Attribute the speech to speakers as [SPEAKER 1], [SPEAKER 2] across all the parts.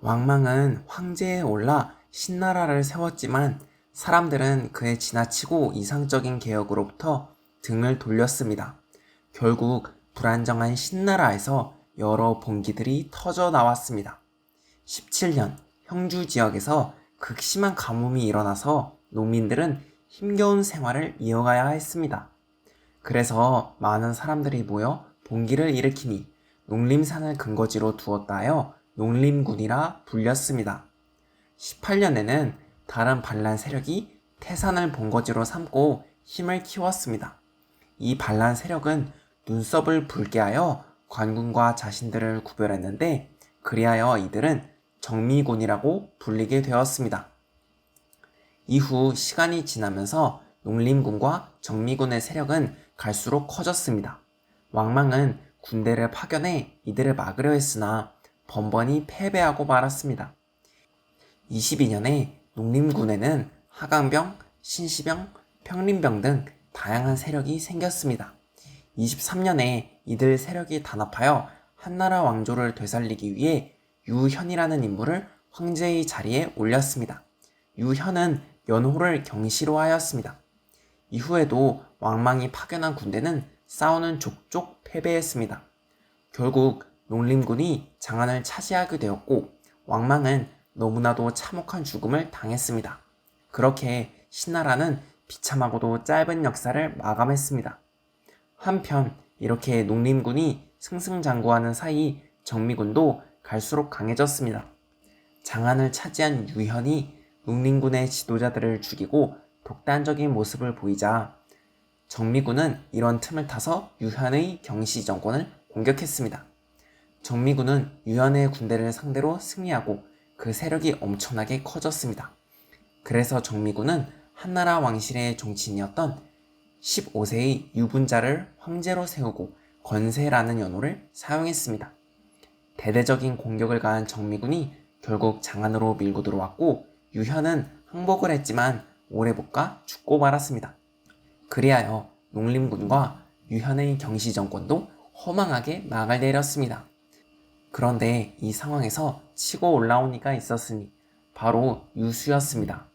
[SPEAKER 1] 왕망은 황제에 올라 신나라를 세웠지만 사람들은 그의 지나치고 이상적인 개혁으로부터 등을 돌렸습니다. 결국 불안정한 신나라에서 여러 봉기들이 터져 나왔습니다. 17년 형주 지역에서 극심한 가뭄이 일어나서 농민들은 힘겨운 생활을 이어가야 했습니다. 그래서 많은 사람들이 모여 봉기를 일으키니 농림산을 근거지로 두었다 하여 농림군이라 불렸습니다. 18년에는 다른 반란 세력이 태산을 본거지로 삼고 힘을 키웠습니다. 이 반란 세력은 눈썹을 붉게 하여 관군과 자신들을 구별했는데 그리하여 이들은 정미군이라고 불리게 되었습니다. 이후 시간이 지나면서 농림군과 정미군의 세력은 갈수록 커졌습니다. 왕망은 군대를 파견해 이들을 막으려 했으나 번번이 패배하고 말았습니다. 22년에 농림군에는 하강병, 신시병, 평림병 등 다양한 세력이 생겼습니다. 23년에 이들 세력이 단합하여 한나라 왕조를 되살리기 위해 유현이라는 인물을 황제의 자리에 올렸습니다. 유현은 연호를 경시로 하였습니다. 이후에도 왕망이 파견한 군대는 싸우는 족족 패배했습니다. 결국 농림군이 장안을 차지하게 되었고 왕망은 너무나도 참혹한 죽음을 당했습니다. 그렇게 신나라는 비참하고도 짧은 역사를 마감했습니다. 한편 이렇게 농림군이 승승장구하는 사이 정미군도 갈수록 강해졌습니다. 장안을 차지한 유현이 농림군의 지도자들을 죽이고 독단적인 모습을 보이자 정미군은 이런 틈을 타서 유현의 경시 정권을 공격했습니다. 정미군은 유현의 군대를 상대로 승리하고 그 세력이 엄청나게 커졌습니다. 그래서 정미군은 한나라 왕실의 종친이었던 15세의 유분자를 황제로 세우고 권세라는 연호를 사용했습니다. 대대적인 공격을 가한 정미군이 결국 장안으로 밀고 들어왔고 유현은 항복을 했지만 오래 못 가 죽고 말았습니다. 그리하여 농림군과 유현의 경시 정권도 허망하게 막을 내렸습니다. 그런데 이 상황에서 치고 올라온 이가 있었으니 바로 유수였습니다.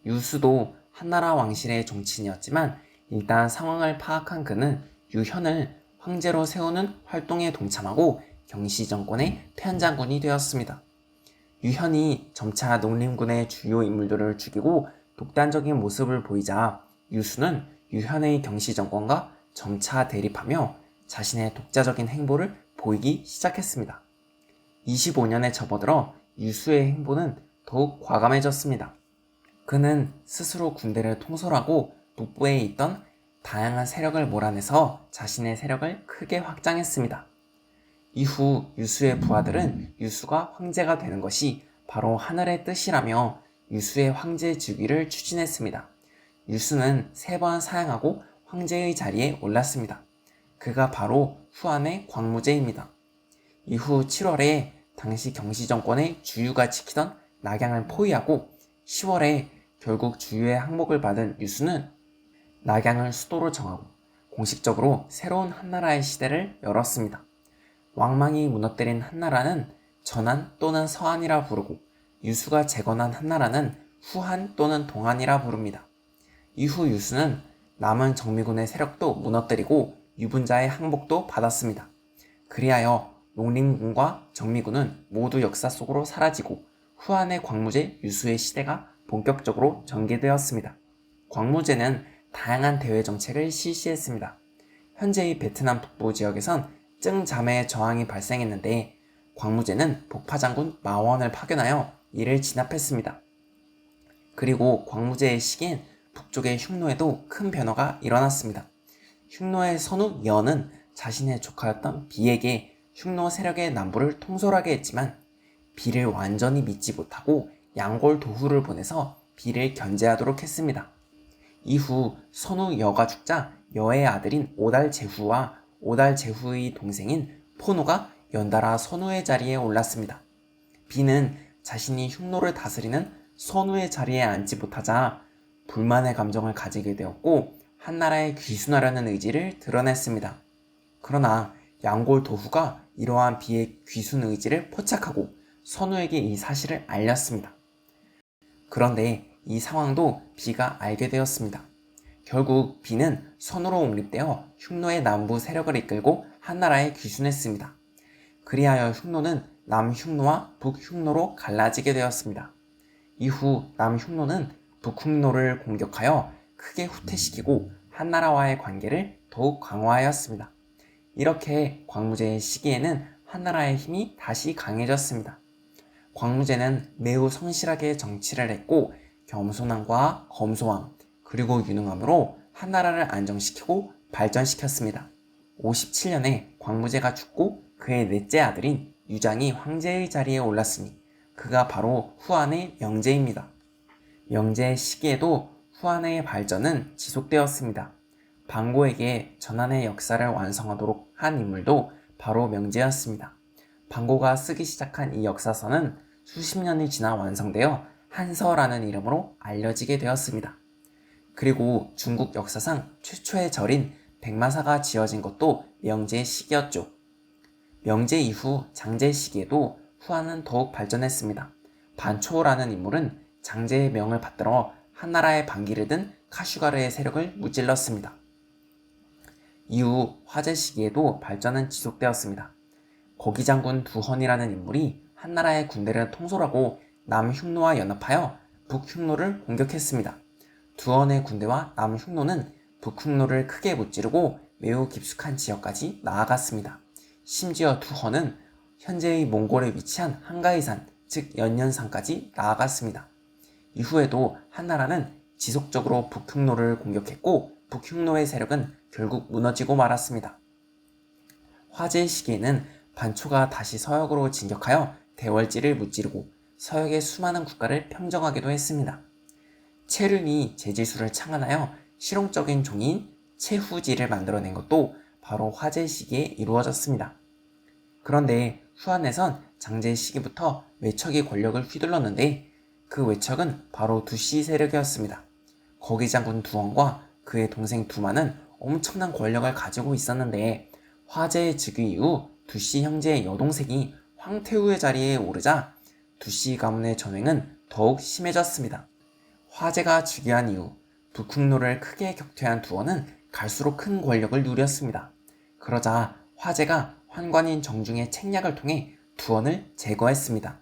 [SPEAKER 1] 유수도 한나라 왕실의 종친이었지만 일단 상황을 파악한 그는 유현을 황제로 세우는 활동에 동참하고 경시 정권의 편장군이 되었습니다. 유현이 점차 농림군의 주요 인물들을 죽이고 독단적인 모습을 보이자 유수는 유현의 경시 정권과 점차 대립하며 자신의 독자적인 행보를 보이기 시작했습니다. 25년에 접어들어 유수의 행보는 더욱 과감해졌습니다. 그는 스스로 군대를 통솔하고 북부에 있던 다양한 세력을 몰아내서 자신의 세력을 크게 확장했습니다. 이후 유수의 부하들은 유수가 황제가 되는 것이 바로 하늘의 뜻이라며 유수의 황제 즉위를 추진했습니다. 유수는 3번 사양하고 황제의 자리에 올랐습니다. 그가 바로 후한의 광무제입니다. 이후 7월에 당시 경시 정권의 주유가 지키던 낙양을 포위하고 10월에 결국 주유의 항복을 받은 유수는 낙양을 수도로 정하고 공식적으로 새로운 한나라의 시대를 열었습니다. 왕망이 무너뜨린 한나라는 전한 또는 서한이라 부르고 유수가 재건한 한나라는 후한 또는 동한이라 부릅니다. 이후 유수는 남은 정미군의 세력도 무너뜨리고 유분자의 항복도 받았습니다. 그리하여 농림군과 정미군은 모두 역사 속으로 사라지고 후한의 광무제 유수의 시대가 본격적으로 전개되었습니다. 광무제는 다양한 대외 정책을 실시했습니다. 현재의 베트남 북부 지역에선 증자매의 저항이 발생했는데 광무제는 복파장군 마원을 파견하여 이를 진압했습니다. 그리고 광무제의 시기엔 북쪽의 흉노에도 큰 변화가 일어났습니다. 흉노의 선우 여는 자신의 조카였던 비에게 흉노 세력의 남부를 통솔하게 했지만 비를 완전히 믿지 못하고 양골 도후를 보내서 비를 견제하도록 했습니다. 이후 선우 여가 죽자 여의 아들인 오달제후와 오달제후의 동생인 포노가 연달아 선우의 자리에 올랐습니다. 비는 자신이 흉노를 다스리는 선우의 자리에 앉지 못하자 불만의 감정을 가지게 되었고 한나라에 귀순하려는 의지를 드러냈습니다. 그러나 양골 도후가 이러한 비의 귀순 의지를 포착하고 선우에게 이 사실을 알렸습니다. 그런데 이 상황도 비가 알게 되었습니다. 결국 비는 선우로 옹립되어 흉노의 남부 세력을 이끌고 한나라에 귀순했습니다. 그리하여 흉노는 남흉노와 북흉노로 갈라지게 되었습니다. 이후 남흉노는 북흉노를 공격하여 크게 후퇴시키고 한나라와의 관계를 더욱 강화하였습니다. 이렇게 광무제의 시기에는 한나라의 힘이 다시 강해졌습니다. 광무제는 매우 성실하게 정치를 했고 겸손함과 검소함 그리고 유능함으로 한나라를 안정시키고 발전시켰습니다. 57년에 광무제가 죽고 그의 넷째 아들인 유장이 황제의 자리에 올랐으니 그가 바로 후한의 명제입니다. 명제의 시기에도 후한의 발전은 지속되었습니다. 방고에게 전한의 역사를 완성하도록 한 인물도 바로 명제였습니다. 방고가 쓰기 시작한 이 역사서는 수십 년이 지나 완성되어 한서라는 이름으로 알려지게 되었습니다. 그리고 중국 역사상 최초의 절인 백마사가 지어진 것도 명제의 시기였죠. 명제 이후 장제 시기에도 후한은 더욱 발전했습니다. 반초라는 인물은 장제의 명을 받들어 한나라의 반기를 든 카슈가르의 세력을 무찔렀습니다. 이후 화제 시기에도 발전은 지속되었습니다. 거기장군 두헌이라는 인물이 한나라의 군대를 통솔하고 남흉노와 연합하여 북흉노를 공격했습니다. 두헌의 군대와 남흉노는 북흉노를 크게 무찌르고 매우 깊숙한 지역까지 나아갔습니다. 심지어 두헌은 현재의 몽골에 위치한 한가이산, 즉 연년산까지 나아갔습니다. 이후에도 한나라는 지속적으로 북흉노를 공격했고 북흉노의 세력은 결국 무너지고 말았습니다. 화제 시기에는 반초가 다시 서역으로 진격하여 대월지를 무찌르고 서역의 수많은 국가를 평정하기도 했습니다. 체륜이 제지수를 창안하여 실용적인 종인 체후지를 만들어낸 것도 바로 화제 시기에 이루어졌습니다. 그런데 후한에선 장제 시기부터 외척이 권력을 휘둘렀는데 그 외척은 바로 두씨 세력이었습니다. 거기장군 두헌과 그의 동생 두만은 엄청난 권력을 가지고 있었는데 화제의 즉위 이후 두씨 형제의 여동생이 황태후의 자리에 오르자 두씨 가문의 전횡은 더욱 심해졌습니다. 화제가 즉위한 이후 북흉노를 크게 격퇴한 두헌은 갈수록 큰 권력을 누렸습니다. 그러자 화제가 환관인 정중의 책략을 통해 두헌을 제거했습니다.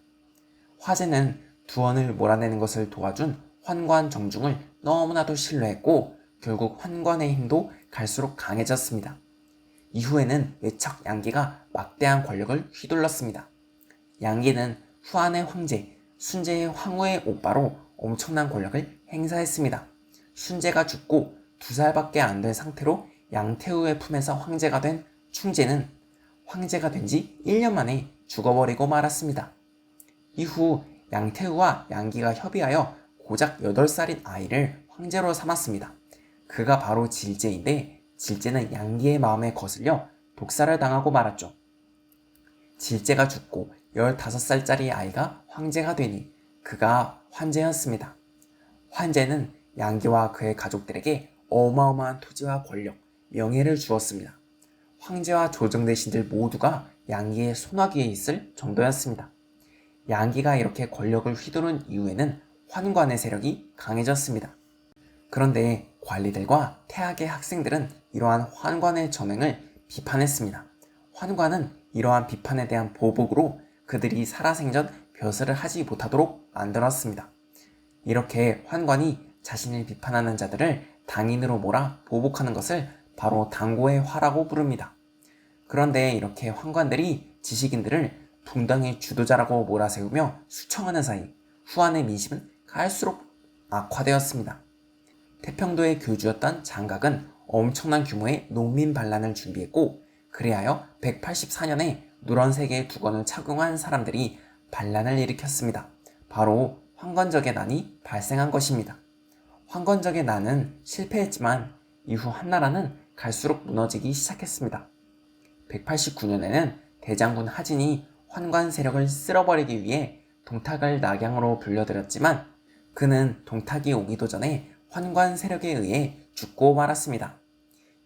[SPEAKER 1] 화제는 두헌을 몰아내는 것을 도와준 환관 정중을 너무나도 신뢰했고 결국 환관의 힘도 갈수록 강해졌습니다. 이후에는 외척 양기가 막대한 권력을 휘둘렀습니다. 양기는 후한의 황제, 순제의 황후의 오빠로 엄청난 권력을 행사했습니다. 순제가 죽고 2살밖에 안 된 상태로 양태우의 품에서 황제가 된 충제는 황제가 된 지 1년 만에 죽어버리고 말았습니다. 이후 양태우와 양기가 협의하여 고작 8살인 아이를 황제로 삼았습니다. 그가 바로 질제인데 질제는 양기의 마음에 거슬려 독살을 당하고 말았죠. 질제가 죽고 15살짜리 아이가 황제가 되니 그가 환제였습니다. 환제는 양기와 그의 가족들에게 어마어마한 토지와 권력, 명예를 주었습니다. 황제와 조정대신들 모두가 양기의 손아귀에 있을 정도였습니다. 양기가 이렇게 권력을 휘두른 이후에는 환관의 세력이 강해졌습니다. 그런데 관리들과 태학의 학생들은 이러한 환관의 전횡을 비판했습니다. 환관은 이러한 비판에 대한 보복으로 그들이 살아생전 벼슬을 하지 못하도록 만들었습니다. 이렇게 환관이 자신을 비판하는 자들을 당인으로 몰아 보복하는 것을 바로 당고의 화라고 부릅니다. 그런데 이렇게 환관들이 지식인들을 붕당의 주도자라고 몰아세우며 수청하는 사이 후한의 민심은 갈수록 악화되었습니다. 태평도의 교주였던 장각은 엄청난 규모의 농민 반란을 준비했고 그리하여 184년에 누런색의 두건을 착용한 사람들이 반란을 일으켰습니다. 바로 황건적의 난이 발생한 것입니다. 황건적의 난은 실패했지만 이후 한나라는 갈수록 무너지기 시작했습니다. 189년에는 대장군 하진이 환관 세력을 쓸어버리기 위해 동탁을 낙양으로 불려들였지만 그는 동탁이 오기도 전에 환관 세력에 의해 죽고 말았습니다.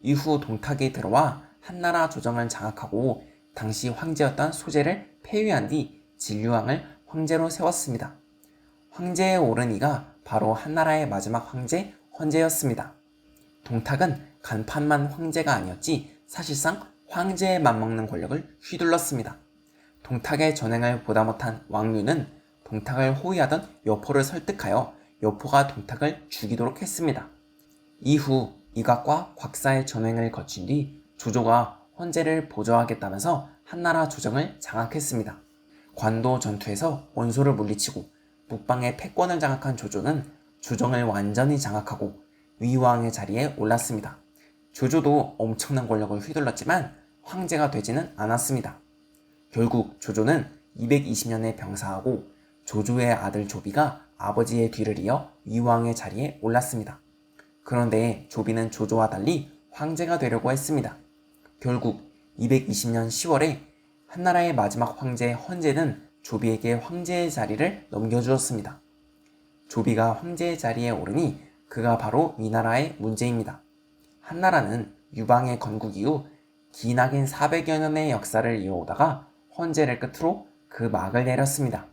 [SPEAKER 1] 이후 동탁이 들어와 한나라 조정을 장악하고 당시 황제였던 소재를 폐위한 뒤 진류왕을 황제로 세웠습니다. 황제에 오른 이가 바로 한나라의 마지막 황제 헌제였습니다. 동탁은 간판만 황제가 아니었지 사실상 황제에 맞먹는 권력을 휘둘렀습니다. 동탁의 전횡을 보다 못한 왕류는 동탁을 호위하던 여포를 설득하여 여포가 동탁을 죽이도록 했습니다. 이후 이각과 곽사의 전횡을 거친 뒤 조조가 헌제를 보조하겠다면서 한나라 조정을 장악했습니다. 관도 전투에서 원소를 물리치고 북방의 패권을 장악한 조조는 조정을 완전히 장악하고 위왕의 자리에 올랐습니다. 조조도 엄청난 권력을 휘둘렀지만 황제가 되지는 않았습니다. 결국 조조는 220년에 병사하고 조조의 아들 조비가 아버지의 뒤를 이어 위왕의 자리에 올랐습니다. 그런데 조비는 조조와 달리 황제가 되려고 했습니다. 결국 220년 10월에 한나라의 마지막 황제 헌제는 조비에게 황제의 자리를 넘겨주었습니다. 조비가 황제의 자리에 오르니 그가 바로 위나라의 문제입니다. 한나라는 유방의 건국 이후 기나긴 400여 년의 역사를 이어오다가 헌제를 끝으로 그 막을 내렸습니다.